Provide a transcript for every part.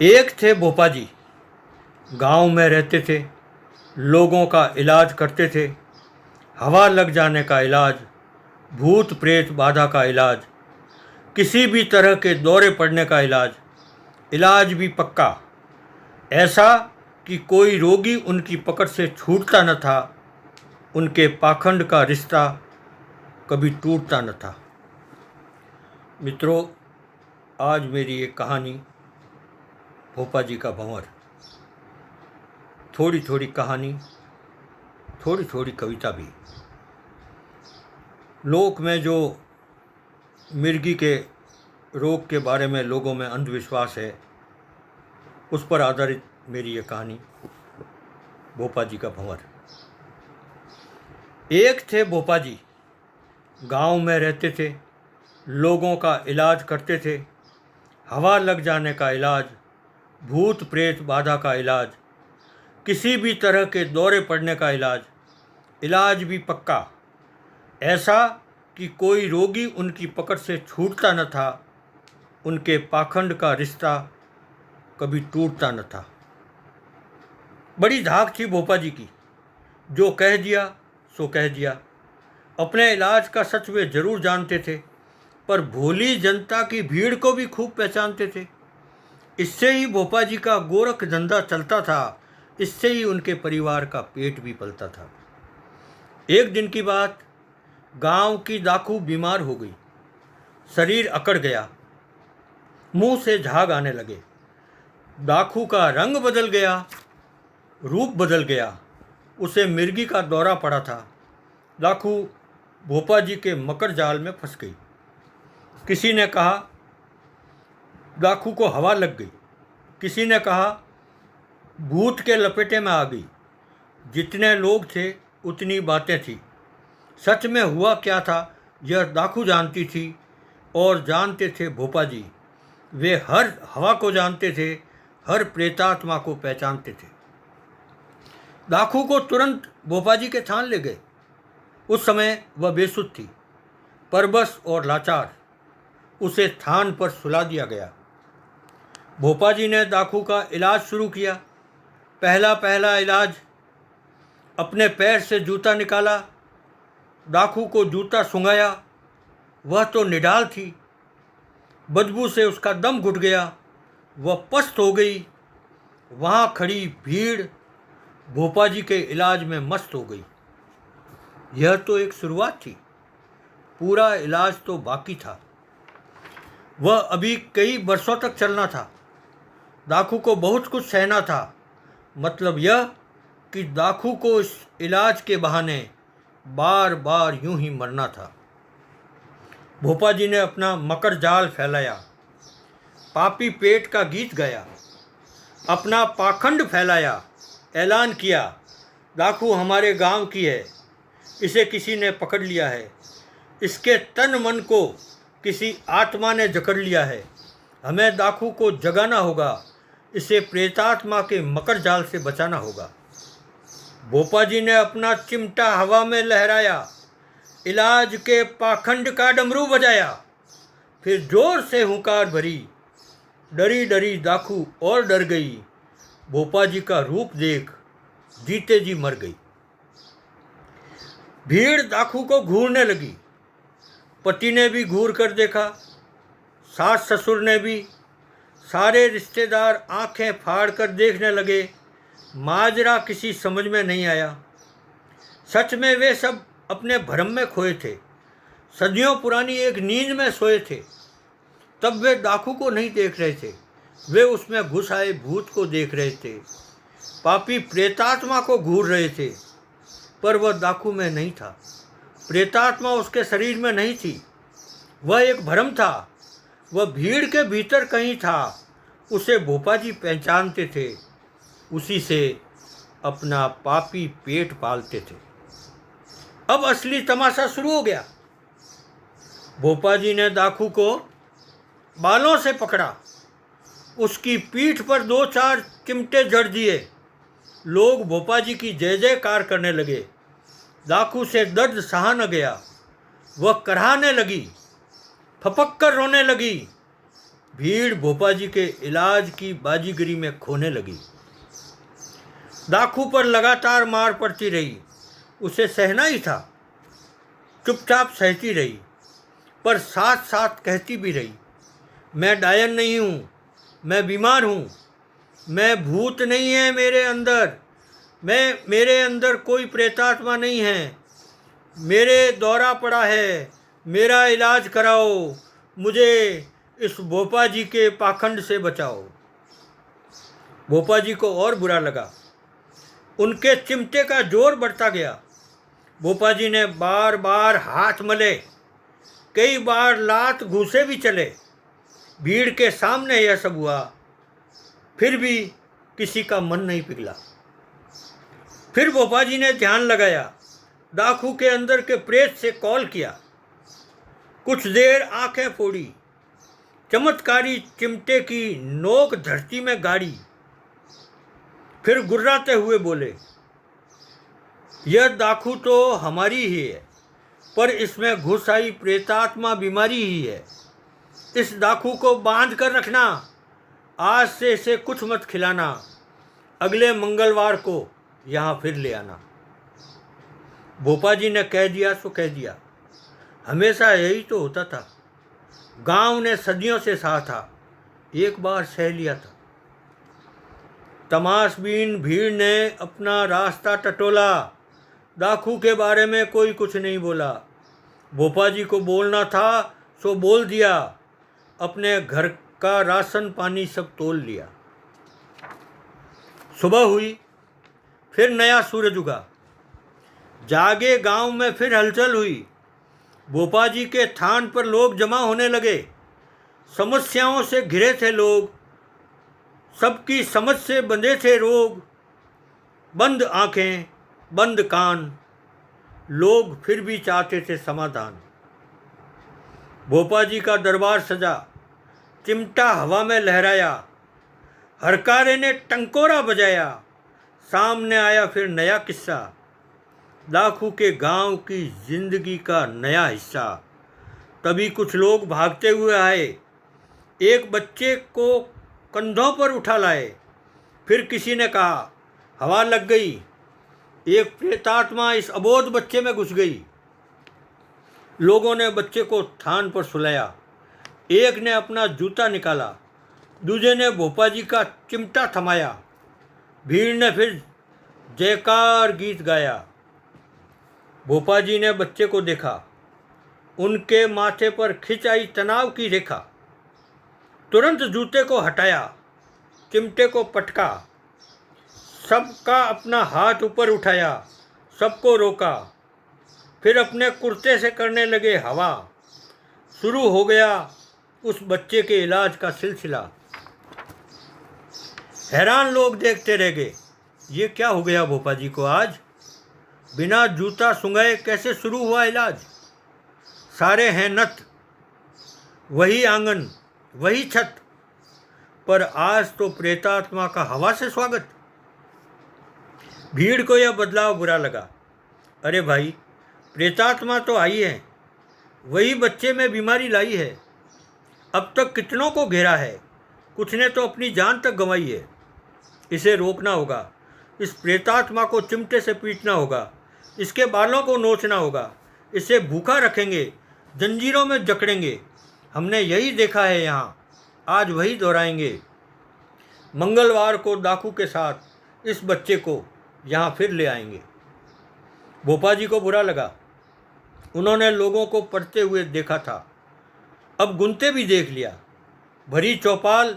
एक थे भोपा जी। गांव में रहते थे, लोगों का इलाज करते थे। हवा लग जाने का इलाज, भूत प्रेत बाधा का इलाज, किसी भी तरह के दौरे पड़ने का इलाज, इलाज भी पक्का। ऐसा कि कोई रोगी उनकी पकड़ से छूटता न था। उनके पाखंड का रिश्ता कभी टूटता न था। मित्रों, आज मेरी एक कहानी भोपा जी का भंवर। थोड़ी थोड़ी कहानी, थोड़ी थोड़ी कविता भी। लोक में जो मिर्गी के रोग के बारे में लोगों में अंधविश्वास है, उस पर आधारित मेरी ये कहानी भोपा जी का भंवर। एक थे भोपा जी। गांव में रहते थे, लोगों का इलाज करते थे। हवा लग जाने का इलाज, भूत प्रेत बाधा का इलाज, किसी भी तरह के दौरे पड़ने का इलाज, इलाज भी पक्का। ऐसा कि कोई रोगी उनकी पकड़ से छूटता न था। उनके पाखंड का रिश्ता कभी टूटता न था। बड़ी धाक थी भोपा जी की। जो कह दिया सो कह दिया। अपने इलाज का सच वे जरूर जानते थे, पर भोली जनता की भीड़ को भी खूब पहचानते थे। इससे ही भोपा जी का गोरख धंधा चलता था। इससे ही उनके परिवार का पेट भी पलता था। एक दिन की बात, गांव की दाखू बीमार हो गई। शरीर अकड़ गया, मुंह से झाग आने लगे। दाखू का रंग बदल गया, रूप बदल गया। उसे मिर्गी का दौरा पड़ा था। दाखू भोपा जी के मकर जाल में फंस गई। किसी ने कहा दाखू को हवा लग गई, किसी ने कहा भूत के लपेटे में आ गई। जितने लोग थे उतनी बातें थी। सच में हुआ क्या था यह दाखू जानती थी, और जानते थे भोपा जी। वे हर हवा को जानते थे, हर प्रेतात्मा को पहचानते थे। दाखू को तुरंत भोपा जी के थान ले गए। उस समय वह बेसुध थी, परबस और लाचार। उसे थान पर सुला दिया गया। भोपा जी ने दाखू का इलाज शुरू किया। पहला पहला इलाज, अपने पैर से जूता निकाला, दाखू को जूता सुंघाया। वह तो निढाल थी, बदबू से उसका दम घुट गया। वह पस्त हो गई। वहाँ खड़ी भीड़ भोपा जी के इलाज में मस्त हो गई। यह तो एक शुरुआत थी, पूरा इलाज तो बाकी था। वह अभी कई वर्षों तक चलना था। दाखू को बहुत कुछ सहना था। मतलब यह कि दाखू को इस इलाज के बहाने बार बार यूं ही मरना था। भोपा जी ने अपना मकर जाल फैलाया, पापी पेट का गीत गाया, अपना पाखंड फैलाया। ऐलान किया, दाखू हमारे गांव की है, इसे किसी ने पकड़ लिया है। इसके तन मन को किसी आत्मा ने जकड़ लिया है। हमें दाखू को जगाना होगा, इसे प्रेतात्मा के मकर जाल से बचाना होगा। भोपा जी ने अपना चिमटा हवा में लहराया, इलाज के पाखंड का डमरू बजाया। फिर जोर से हुंकार भरी, डरी डरी दाखू और डर गई। भोपा जी का रूप देख जीते जी मर गई। भीड़ दाखू को घूरने लगी। पति ने भी घूर कर देखा, सास ससुर ने भी। सारे रिश्तेदार आंखें फाड़ कर देखने लगे। माजरा किसी समझ में नहीं आया। सच में वे सब अपने भ्रम में खोए थे, सदियों पुरानी एक नींद में सोए थे। तब वे दाखू को नहीं देख रहे थे, वे उसमें घुस आए भूत को देख रहे थे। पापी प्रेतात्मा को घूर रहे थे, पर वह दाखू में नहीं था। प्रेतात्मा उसके शरीर में नहीं थी। वह एक भ्रम था। वह भीड़ के भीतर कहीं था। उसे भोपा जी पहचानते थे। उसी से अपना पापी पेट पालते थे। अब असली तमाशा शुरू हो गया। भोपा जी ने दाखू को बालों से पकड़ा, उसकी पीठ पर 2-4 चिमटे जड़ दिए। लोग भोपा जी की जय जयकार करने लगे। दाखू से दर्द सहा न गया। वह कराहने लगी, फपक कर रोने लगी। भीड़ भोपा जी के इलाज की बाजीगरी में खोने लगी। दाखू पर लगातार मार पड़ती रही, उसे सहना ही था। चुपचाप सहती रही, पर साथ साथ कहती भी रही, मैं डायन नहीं हूँ, मैं बीमार हूँ, मैं भूत नहीं है मेरे अंदर कोई प्रेतात्मा नहीं है, मेरे दौरा पड़ा है, मेरा इलाज कराओ, मुझे इस भोपा जी के पाखंड से बचाओ। भोपा जी को और बुरा लगा। उनके चिमटे का जोर बढ़ता गया। भोपा जी ने बार बार हाथ मले, कई बार लात घूसे भी चले। भीड़ के सामने यह सब हुआ, फिर भी किसी का मन नहीं पिघला। फिर भोपा जी ने ध्यान लगाया, दाखू के अंदर के प्रेत से कॉल किया। कुछ देर आंखें फोड़ी, चमत्कारी चिमटे की नोक धरती में गाड़ी। फिर गुर्राते हुए बोले, यह दाखू तो हमारी ही है, पर इसमें घुस आई प्रेतात्मा बीमारी ही है। इस दाखू को बांध कर रखना, आज से इसे कुछ मत खिलाना, अगले मंगलवार को यहाँ फिर ले आना। भोपा जी ने कह दिया सो कह दिया। हमेशा यही तो होता था। गांव ने सदियों से सहा था, एक बार सह लिया था। तमाशबीन भीड़ ने अपना रास्ता टटोला। दाखू के बारे में कोई कुछ नहीं बोला। भोपा जी को बोलना था सो बोल दिया। अपने घर का राशन पानी सब तोल लिया। सुबह हुई, फिर नया सूरज उगा। जागे गांव में फिर हलचल हुई। भोपा जी के थान पर लोग जमा होने लगे। समस्याओं से घिरे थे लोग, सबकी समझ से बंधे थे रोग। बंद आंखें, बंद कान, लोग फिर भी चाहते थे समाधान। भोपा जी का दरबार सजा, चिमटा हवा में लहराया। हरकारे ने टंकोरा बजाया। सामने आया फिर नया किस्सा, दाखू के गांव की जिंदगी का नया हिस्सा। तभी कुछ लोग भागते हुए आए, एक बच्चे को कंधों पर उठा लाए। फिर किसी ने कहा, हवा लग गई, एक प्रेतात्मा इस अबोध बच्चे में घुस गई। लोगों ने बच्चे को थान पर सुलाया। एक ने अपना जूता निकाला, दूसरे ने भोपा जी का चिमटा थमाया। भीड़ ने फिर जयकार गीत गाया। भोपा जी ने बच्चे को देखा, उनके माथे पर खिंच आई तनाव की रेखा। तुरंत जूते को हटाया, चिमटे को पटका, सबका अपना हाथ ऊपर उठाया, सबको रोका। फिर अपने कुर्ते से करने लगे हवा। शुरू हो गया उस बच्चे के इलाज का सिलसिला। हैरान लोग देखते रह गए, ये क्या हो गया भोपा जी को आज? बिना जूता सूंघे कैसे शुरू हुआ इलाज? सारे हैं नत, वही आंगन, वही छत, पर आज तो प्रेतात्मा का हवा से स्वागत। भीड़ को यह बदलाव बुरा लगा। अरे भाई, प्रेतात्मा तो आई है, वही बच्चे में बीमारी लाई है। अब तक कितनों को घेरा है, कुछ ने तो अपनी जान तक गंवाई है। इसे रोकना होगा, इस प्रेतात्मा को चिमटे से पीटना होगा, इसके बालों को नोचना होगा, इसे भूखा रखेंगे, जंजीरों में जकड़ेंगे। हमने यही देखा है यहाँ, आज वही दोहराएंगे। मंगलवार को दाखू के साथ इस बच्चे को यहाँ फिर ले आएंगे। भोपा जी को बुरा लगा। उन्होंने लोगों को पढ़ते हुए देखा था, अब गुनते भी देख लिया, भरी चौपाल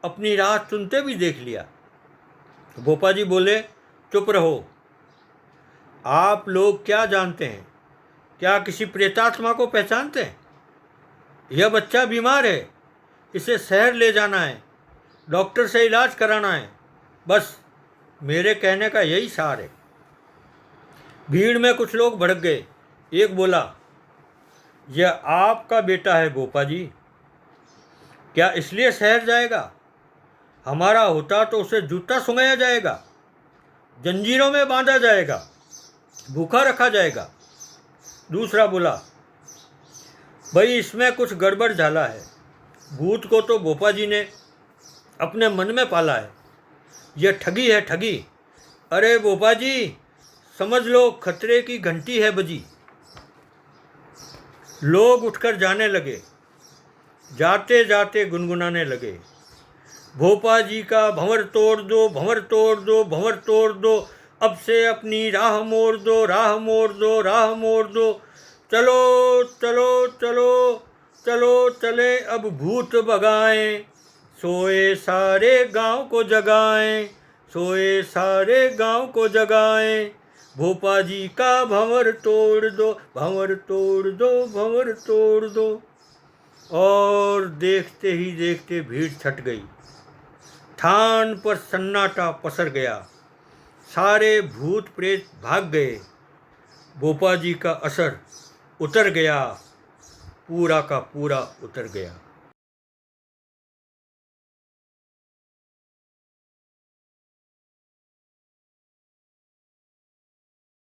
अपनी राह चुनते भी देख लिया। भोपा जी बोले, चुप रहो, आप लोग क्या जानते हैं? क्या किसी प्रेतात्मा को पहचानते हैं? यह बच्चा बीमार है, इसे शहर ले जाना है, डॉक्टर से इलाज कराना है, बस मेरे कहने का यही सार है। भीड़ में कुछ लोग भड़क गए। एक बोला, यह आपका बेटा है भोपा जी, क्या इसलिए शहर जाएगा? हमारा होता तो उसे जूता सुंघाया जाएगा, जंजीरों में बांधा जाएगा, भूखा रखा जाएगा। दूसरा बोला, भाई इसमें कुछ गड़बड़ झाला है, भूत को तो भोपा जी ने अपने मन में पाला है। यह ठगी है ठगी। अरे भोपा जी, समझ लो खतरे की घंटी है बजी। लोग उठकर जाने लगे, जाते जाते गुनगुनाने लगे, भोपा जी का भंवर तोड़ दो, भंवर तोड़ दो, भंवर तोड़ दो, अब से अपनी राह मोड़ दो, राह मोड़ दो, राह मोड़ दो। चलो चलो चलो चलो चले अब भूत भगाएं, सोए सारे गांव को जगाएं, सोए सारे गांव को जगाएं, भोपा जी का भंवर तोड़ दो, भंवर तोड़ दो, भंवर तोड़ दो। और देखते ही देखते भीड़ छट गई, थान पर सन्नाटा पसर गया, सारे भूत प्रेत भाग गए, भोपा जी का असर उतर गया, पूरा का पूरा उतर गया।